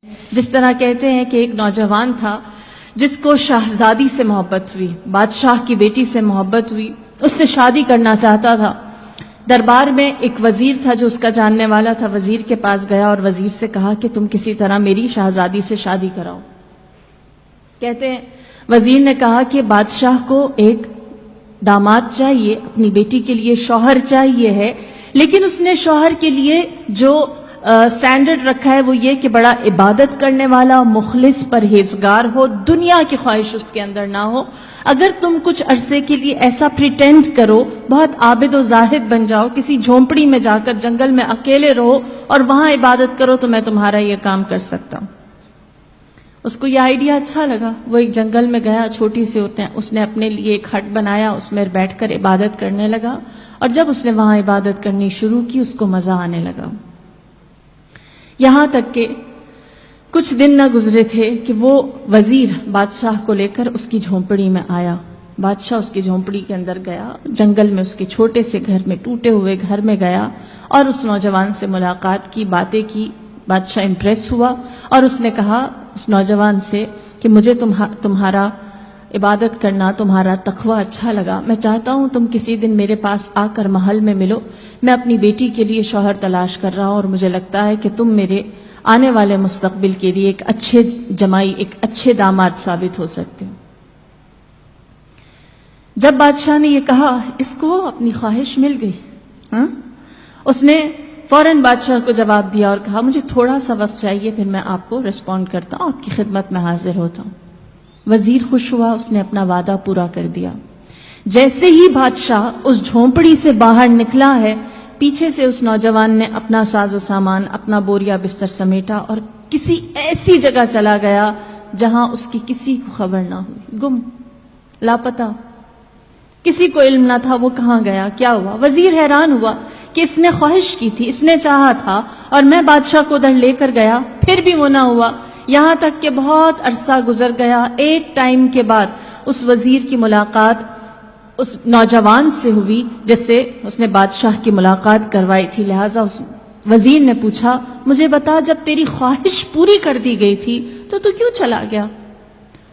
جس طرح کہتے ہیں کہ ایک نوجوان تھا جس کو شہزادی سے محبت ہوئی، بادشاہ کی بیٹی سے محبت ہوئی، اس سے شادی کرنا چاہتا تھا۔ دربار میں ایک وزیر تھا جو اس کا جاننے والا تھا، وزیر کے پاس گیا اور وزیر سے کہا کہ تم کسی طرح میری شہزادی سے شادی کراؤ۔ کہتے ہیں وزیر نے کہا کہ بادشاہ کو ایک داماد چاہیے، اپنی بیٹی کے لیے شوہر چاہیے ہے، لیکن اس نے شوہر کے لیے جو سٹینڈرڈ رکھا ہے وہ یہ کہ بڑا عبادت کرنے والا، مخلص، پرہیزگار ہو، دنیا کی خواہش اس کے اندر نہ ہو۔ اگر تم کچھ عرصے کے لیے ایسا پریٹینڈ کرو، بہت عابد و زاہد بن جاؤ، کسی جھونپڑی میں جا کر جنگل میں اکیلے رہو اور وہاں عبادت کرو تو میں تمہارا یہ کام کر سکتا ہوں۔ اس کو یہ آئیڈیا اچھا لگا، وہ ایک جنگل میں گیا، چھوٹی سی ہوتے ہیں، اس نے اپنے لیے ایک ہٹ بنایا، اس میں بیٹھ کر عبادت کرنے لگا، اور جب اس نے وہاں عبادت کرنی شروع کی اس کو مزہ آنے لگا۔ یہاں تک کہ کچھ دن نہ گزرے تھے کہ وہ وزیر بادشاہ کو لے کر اس کی جھونپڑی میں آیا۔ بادشاہ اس کی جھونپڑی کے اندر گیا، جنگل میں اس کے چھوٹے سے گھر میں، ٹوٹے ہوئے گھر میں گیا اور اس نوجوان سے ملاقات کی، باتیں کی۔ بادشاہ امپریس ہوا اور اس نے کہا اس نوجوان سے کہ مجھے تمہارا عبادت کرنا، تمہارا تقوی اچھا لگا، میں چاہتا ہوں تم کسی دن میرے پاس آ کر محل میں ملو، میں اپنی بیٹی کے لیے شوہر تلاش کر رہا ہوں اور مجھے لگتا ہے کہ تم میرے آنے والے مستقبل کے لیے ایک اچھے جمائی، ایک اچھے داماد ثابت ہو سکتے ہو۔ جب بادشاہ نے یہ کہا اس کو اپنی خواہش مل گئی۔ اس نے فوراً بادشاہ کو جواب دیا اور کہا مجھے تھوڑا سا وقت چاہیے، پھر میں آپ کو ریسپونڈ کرتا ہوں، آپ کی خدمت میں حاضر ہوتا ہوں۔ وزیر خوش ہوا، اس نے اپنا وعدہ پورا کر دیا۔ جیسے ہی بادشاہ اس جھونپڑی سے باہر نکلا ہے، پیچھے سے اس نوجوان نے اپنا ساز و سامان، اپنا بوریا بستر سمیٹا اور کسی ایسی جگہ چلا گیا جہاں اس کی کسی کو خبر نہ ہوئی، گم، لاپتہ، کسی کو علم نہ تھا وہ کہاں گیا، کیا ہوا۔ وزیر حیران ہوا کہ اس نے خواہش کی تھی، اس نے چاہا تھا اور میں بادشاہ کو ادھر لے کر گیا، پھر بھی وہ نہ ہوا۔ یہاں تک کہ بہت عرصہ گزر گیا، ایک ٹائم کے بعد اس وزیر کی ملاقات اس نوجوان سے ہوئی جس سے اس نے بادشاہ کی ملاقات کروائی تھی۔ لہٰذا اس وزیر نے پوچھا مجھے بتا جب تیری خواہش پوری کر دی گئی تھی تو کیوں چلا گیا،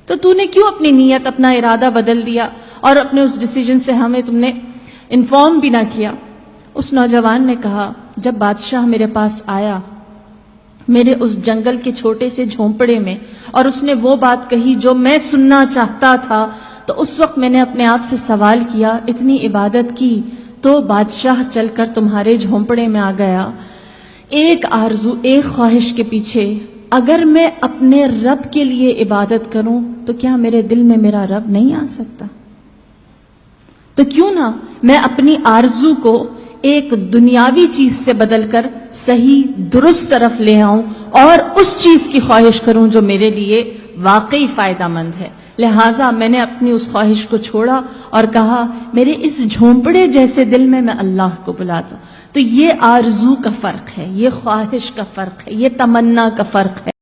تو نے کیوں اپنی نیت، اپنا ارادہ بدل دیا اور اپنے اس ڈیسیجن سے ہمیں تم نے انفارم بھی نہ کیا۔ اس نوجوان نے کہا جب بادشاہ میرے پاس آیا میرے اس جنگل کے چھوٹے سے جھونپڑے میں اور اس نے وہ بات کہی جو میں سننا چاہتا تھا، تو اس وقت میں نے اپنے آپ سے سوال کیا، اتنی عبادت کی تو بادشاہ چل کر تمہارے جھونپڑے میں آ گیا، ایک آرزو، ایک خواہش کے پیچھے اگر میں اپنے رب کے لیے عبادت کروں تو کیا میرے دل میں میرا رب نہیں آ سکتا؟ تو کیوں نہ میں اپنی آرزو کو ایک دنیاوی چیز سے بدل کر صحیح درست طرف لے آؤں اور اس چیز کی خواہش کروں جو میرے لیے واقعی فائدہ مند ہے۔ لہٰذا میں نے اپنی اس خواہش کو چھوڑا اور کہا میرے اس جھونپڑے جیسے دل میں اللہ کو بلاتا ہوں۔ تو یہ آرزو کا فرق ہے، یہ خواہش کا فرق ہے، یہ تمنا کا فرق ہے۔